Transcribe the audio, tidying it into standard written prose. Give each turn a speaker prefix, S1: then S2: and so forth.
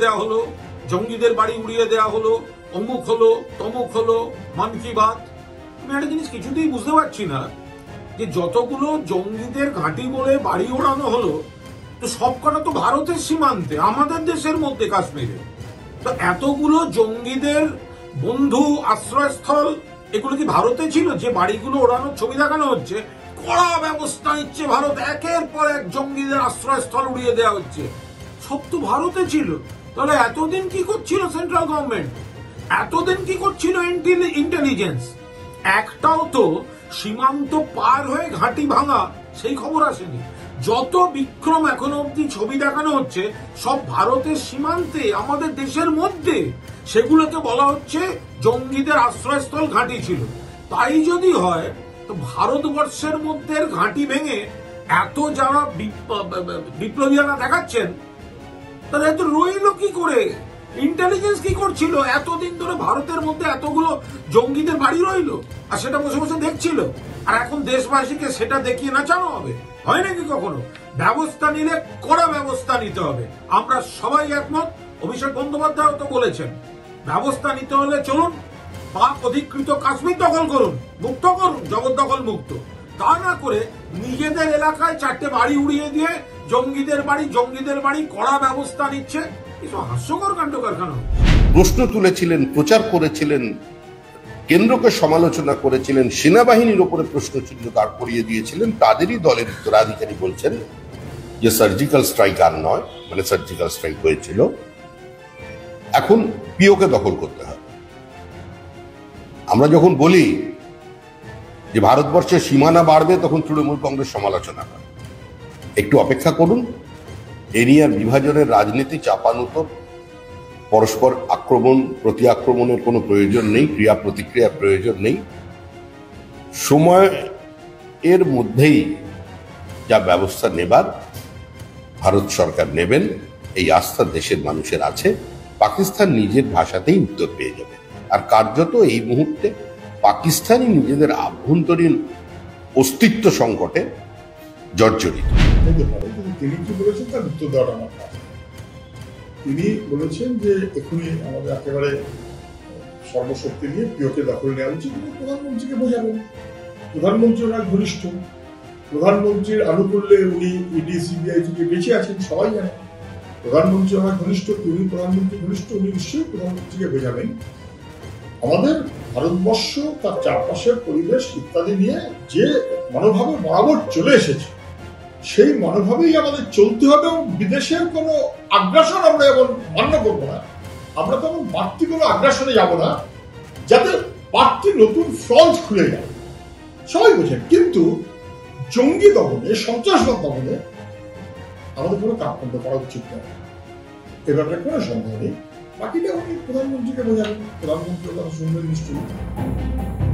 S1: দেওয়া হলো, জঙ্গিদের বাড়ি উড়িয়ে দেওয়া হলো, অমুক হলো, তমুক হলো, মান কি বাত। আমি একটা জিনিস কিছুতেই বুঝতে পারছি না, যে যতগুলো জঙ্গিদের ঘাঁটি বলে বাড়ি ওড়ানো হলো, তো সবকটা তো ভারতের সীমান্তে, আমাদের দেশের মধ্যে কাশ্মীরে। তো এতগুলো জঙ্গিদের বন্ধু আশ্রয়স্থল, এগুলো কি ভারতে ছিল? যে বাড়িগুলো ওড়ানোর ছবি দেখানো হচ্ছে, কড়া ব্যবস্থা নিচ্ছে ভারত, একের পর এক জঙ্গিদের আশ্রয়স্থল উড়িয়ে দেওয়া হচ্ছে, সব তো ভারতে ছিল। তাহলে এতদিন কি করছিল সেন্ট্রাল গভর্নমেন্ট? এতদিন কি করছিল ইন্টেলিজেন্স? একটাও তো সীমান্ত পার হয়ে ঘাঁটি ভাঙা সেই খবর আসেনি। যত বিক্রম এখনো অব্দি ছবি দেখানো হচ্ছে, সব ভারতের সীমান্তে, আমাদের দেশের মধ্যে, সেগুলোকে বলা হচ্ছে জঙ্গিদের আশ্রয়স্থল ঘাঁটি ছিল। তাই যদি হয়, তো ভারতবর্ষের মধ্যে ঘাঁটি ভেঙে এত যারা বিপ্লবীরা দেখাচ্ছেন, তাহলে এত রইল কি করে? ইন্টেলিজেন্স কি করছিল এতদিন ধরে ভারতের মধ্যে এতগুলো জঙ্গিদের বাড়ি রইল, আর সেটা বসে বসে দেখছিল? আর এখন দেশবাসীকে সেটা দেখিয়ে নাচানো হবে? হয় নাকি কখনো? ব্যবস্থা নিলে কড়া ব্যবস্থা নিতে হবে, আমরা সবাই একমত। অভিষেক বন্দ্যোপাধ্যায় তো বলেছেন, ব্যবস্থা নিতে হলে চলুন পাক অধিকৃত কাশ্মীর দখল করুন, মুক্ত করুন, জগদ্দখল মুক্ত। তা না করে নিজেদের এলাকায় 4টে বাড়ি উড়িয়ে দিয়ে জঙ্গিদের বাড়ি কড়া ব্যবস্থা নিচ্ছে। এসব হাস্যকর কাণ্ড কারখানা।
S2: প্রশ্ন তুলেছিলেন, প্রচার করেছিলেন, কেন্দ্রকে সমালোচনা করেছিলেন, সেনাবাহিনীর উপরে প্রশ্নচিহ্ন দাঁড় করিয়ে দিয়েছিলেন, তাদেরই দলের উত্তরাধিকারী বলছেন যে সার্জিক্যাল স্ট্রাইক আর নয়, মানে সার্জিক্যাল স্ট্রাইক হয়েছিল, এখন পিওকে দখল করতে হবে। আমরা যখন বলি যে ভারতবর্ষের সীমানা বাড়বে, তখন তৃণমূল কংগ্রেস সমালোচনা করে। একটু অপেক্ষা করুন, এরিয়ার বিভাজনের রাজনীতি চাপানুতর, পরস্পর আক্রমণ প্রতি আক্রমণের কোনো প্রয়োজন নেই, ক্রিয়া প্রতিক্রিয়ার প্রয়োজন নেই। সময় এর মধ্যেই যা ব্যবস্থা নেবার ভারত সরকার নেবেন, এই আস্থা দেশের মানুষের আছে। পাকিস্তান নিজের ভাষাতেই উত্তর পেয়ে যাবে। আর কার্যত এই মুহূর্তে পাকিস্তানই নিজেদের আভ্যন্তরীণ অস্তিত্ব সংকটে জর্জরিত।
S3: তিনি কি বলেছেন তার উত্তর দেওয়াটা আমার কাজ। তিনি বলেছেন যে এখনই আমাদের একেবারে সর্বশক্তি নিয়ে পিওকে দখল নেওয়া উচিত। প্রধানমন্ত্রীকে বোঝাবেন, প্রধানমন্ত্রী ওনার ঘনিষ্ঠ, প্রধানমন্ত্রীর আনুকূল্যে উনি ইডি সিবিআই থেকে বেঁচে আছেন, সবাই জানে। প্রধানমন্ত্রী ওনার ঘনিষ্ঠ, তিনি প্রধানমন্ত্রী ঘনিষ্ঠ, উনি নিশ্চয়ই প্রধানমন্ত্রীকে বোঝাবেন। আমাদের ভারতবর্ষ, তার চারপাশের পরিবেশ ইত্যাদি নিয়ে যে মনোভাবে বরাবর চলে এসেছে, সেই মনোভাবেই আমাদের চলতে হবে। এবং বিদেশের কোনো আগ্রাসন আমরা এমন মান্য করবো না, আমরা তেমন বাড়তি কোনো আগ্রাসনে যাব না যাতে বাড়তি নতুন ফ্রন্ট খুলে যায়। সবাই বোঝেন, কিন্তু জঙ্গি দমনে, সন্ত্রাসবাদ দমনে আমাদের কোনো কাপড় করা উচিত নয়, এ ব্যাপারে কোনো সন্দেহ নেই। বাকিটা উনি প্রধানমন্ত্রীকে বোঝাবেন, প্রধানমন্ত্রী কথা শুনবেন নিশ্চয়ই।